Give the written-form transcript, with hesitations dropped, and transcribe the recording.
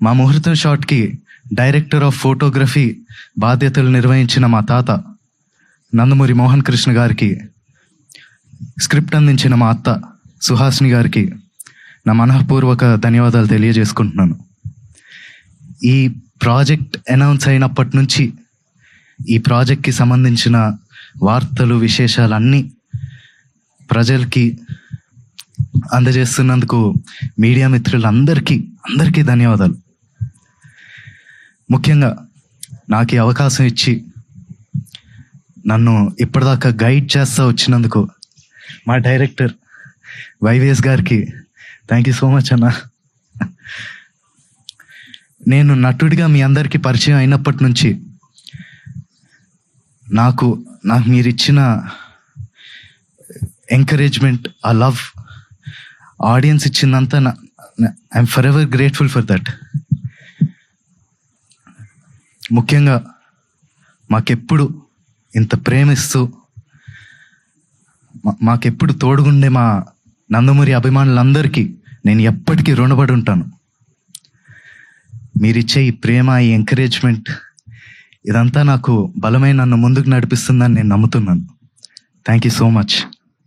మా ముహూర్తం షాట్కి director of photography బాధ్యతలు నిర్వహించిన మా తాత నందమూరి మోహన్ కృష్ణ గారికి, స్క్రిప్ట్ అందించిన మా అత్త సుహాసిని గారికి నా మనఃపూర్వక ధన్యవాదాలు తెలియజేసుకుంటున్నాను. ఈ ప్రాజెక్ట్ అనౌన్స్ అయినప్పటి నుంచి ఈ ప్రాజెక్ట్కి సంబంధించిన వార్తలు, విశేషాలన్నీ ప్రజలకి అందజేస్తున్నందుకు మీడియా మిత్రులందరికీ ధన్యవాదాలు. ముఖ్యంగా నాకు ఈ అవకాశం ఇచ్చి నన్ను ఇప్పటిదాకా గైడ్ చేస్తూ వచ్చినందుకు మా డైరెక్టర్ వైవిఎస్ గారికి థ్యాంక్ యూ సో మచ్ అన్న. నేను నటుడిగా మీ అందరికీ పరిచయం అయినప్పటి నుంచి నాకు మీరు ఇచ్చిన ఎంకరేజ్మెంట్, ఆ లవ్, ఆడియన్స్ ఇచ్చిందంతా I'm forever grateful for that. ముఖ్యంగా మాకెప్పుడు ఇంత ప్రేమిస్తూ మాకెప్పుడు తోడుగుండే మా నందమూరి అభిమానులందరికీ నేను ఎప్పటికీ రుణపడి ఉంటాను. మీరిచ్చే ఈ ప్రేమ, ఈ ఎంకరేజ్మెంట్ ఇదంతా నాకు బలమైన నన్ను ముందుకు నడిపిస్తుందని నేను నమ్ముతున్నాను. Thank you so much.